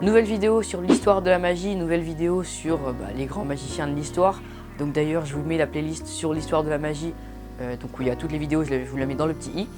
Nouvelle vidéo sur l'histoire de la magie, nouvelle vidéo sur les grands magiciens de l'histoire. Donc d'ailleurs je vous mets la playlist sur l'histoire de la magie, donc où il y a toutes les vidéos, je vous la mets dans le petit i.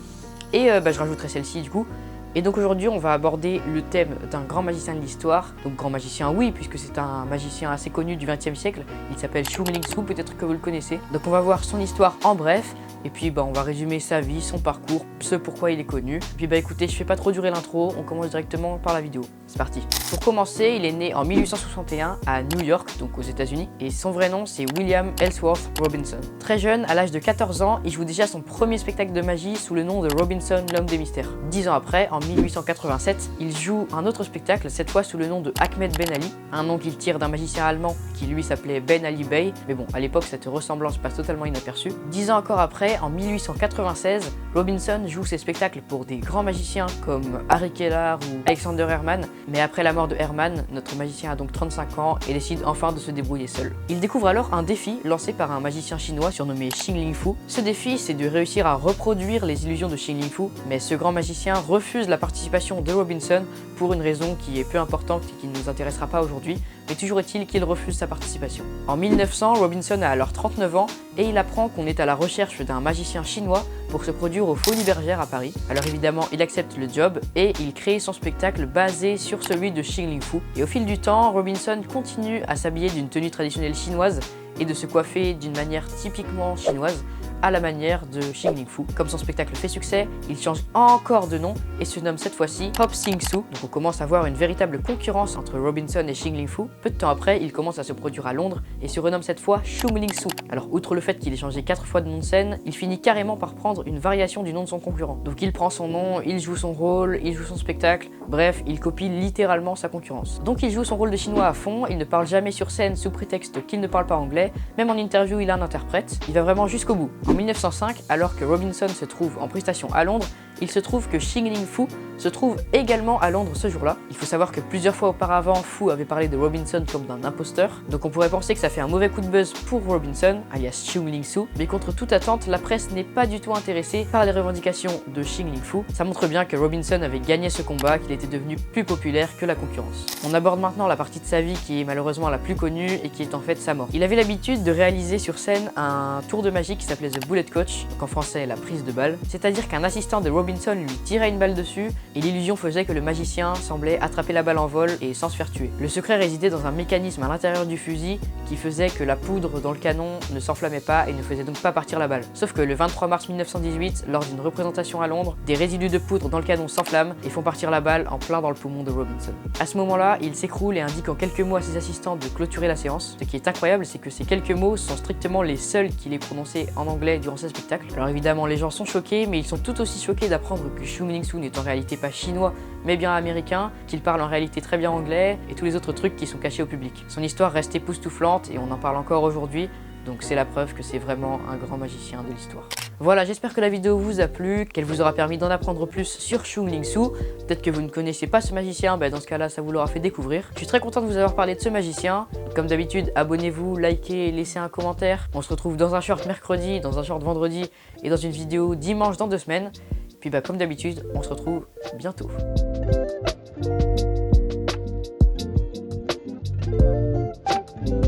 Et je rajouterai celle-ci du coup. Et donc aujourd'hui on va aborder le thème d'un grand magicien de l'histoire. Donc grand magicien oui, puisque c'est un magicien assez connu du XXe siècle. Il s'appelle Xu Lingsu, peut-être que vous le connaissez. Donc on va voir son histoire en bref. Et puis on va résumer sa vie, son parcours, ce pourquoi il est connu. Et puis écoutez, je fais pas trop durer l'intro, on commence directement par la vidéo. C'est parti. Pour commencer, il est né en 1861 à New York, donc aux États-Unis, et son vrai nom c'est William Ellsworth Robinson. Très jeune, à l'âge de 14 ans, il joue déjà son premier spectacle de magie sous le nom de Robinson l'homme des mystères. 10 ans après, en 1887, il joue un autre spectacle, cette fois sous le nom de Ahmed Ben Ali, un nom qu'il tire d'un magicien allemand qui lui s'appelait Ben Ali Bey, mais bon, à l'époque cette ressemblance passe totalement inaperçue. 10 ans encore après, en 1896, Robinson joue ses spectacles pour des grands magiciens comme Harry Keller ou Alexander Herman, mais après la mort de Herman, notre magicien a donc 35 ans et décide enfin de se débrouiller seul. Il découvre alors un défi lancé par un magicien chinois surnommé Xing Ling Fu. Ce défi, c'est de réussir à reproduire les illusions de Xing Ling Fu, mais ce grand magicien refuse la participation de Robinson pour une raison qui est peu importante et qui ne nous intéressera pas aujourd'hui, mais toujours est-il qu'il refuse sa participation. En 1900, Robinson a alors 39 ans et il apprend qu'on est à la recherche d'un magicien chinois pour se produire aux Folies Bergères à Paris. Alors évidemment, il accepte le job et il crée son spectacle basé sur celui de Xing Ling Fu. Et au fil du temps, Robinson continue à s'habiller d'une tenue traditionnelle chinoise et de se coiffer d'une manière typiquement chinoise, à la manière de Xing Ling Fu. Comme son spectacle fait succès, il change encore de nom et se nomme cette fois-ci Hop Sing Su. Donc on commence à voir une véritable concurrence entre Robinson et Xing Ling Fu. Peu de temps après, il commence à se produire à Londres et se renomme cette fois Xu Ling Su. Alors outre le fait qu'il ait changé 4 fois de nom de scène, il finit carrément par prendre une variation du nom de son concurrent. Donc il prend son nom, il joue son rôle, il joue son spectacle, bref, il copie littéralement sa concurrence. Donc il joue son rôle de chinois à fond, il ne parle jamais sur scène sous prétexte qu'il ne parle pas anglais, même en interview il a un interprète, il va vraiment jusqu'au bout. En 1905, alors que Robinson se trouve en prestation à Londres, il se trouve que Xing Ling Fu se trouve également à Londres ce jour-là. Il faut savoir que plusieurs fois auparavant, Fu avait parlé de Robinson comme d'un imposteur, donc on pourrait penser que ça fait un mauvais coup de buzz pour Robinson, alias Xu Ling Su, mais contre toute attente, la presse n'est pas du tout intéressée par les revendications de Xing Ling Fu. Ça montre bien que Robinson avait gagné ce combat, qu'il était devenu plus populaire que la concurrence. On aborde maintenant la partie de sa vie qui est malheureusement la plus connue et qui est en fait sa mort. Il avait l'habitude de réaliser sur scène un tour de magie qui s'appelait The Bullet Coach, donc en français la prise de balle, c'est-à-dire qu'un assistant de Robinson lui tirait une balle dessus et l'illusion faisait que le magicien semblait attraper la balle en vol et sans se faire tuer. Le secret résidait dans un mécanisme à l'intérieur du fusil qui faisait que la poudre dans le canon ne s'enflammait pas et ne faisait donc pas partir la balle. Sauf que le 23 mars 1918, lors d'une représentation à Londres, des résidus de poudre dans le canon s'enflamment et font partir la balle en plein dans le poumon de Robinson. À ce moment-là, il s'écroule et indique en quelques mots à ses assistants de clôturer la séance. Ce qui est incroyable, c'est que ces quelques mots sont strictement les seuls qu'il ait prononcés en anglais durant ce spectacle. Alors évidemment, les gens sont choqués, mais ils sont tout aussi choqués d'apprendre que Xu Ling Su n'est en réalité pas chinois, mais bien américain, qu'il parle en réalité très bien anglais, et tous les autres trucs qui sont cachés au public. Son histoire reste époustouflante et on en parle encore aujourd'hui, donc c'est la preuve que c'est vraiment un grand magicien de l'histoire. Voilà, j'espère que la vidéo vous a plu, qu'elle vous aura permis d'en apprendre plus sur Xu Ling Su. Peut-être que vous ne connaissez pas ce magicien, dans ce cas-là, ça vous l'aura fait découvrir. Je suis très content de vous avoir parlé de ce magicien. Comme d'habitude, abonnez-vous, likez, laissez un commentaire. On se retrouve dans un short mercredi, dans un short vendredi et dans une vidéo dimanche dans 2 semaines. Puis comme d'habitude, on se retrouve bientôt.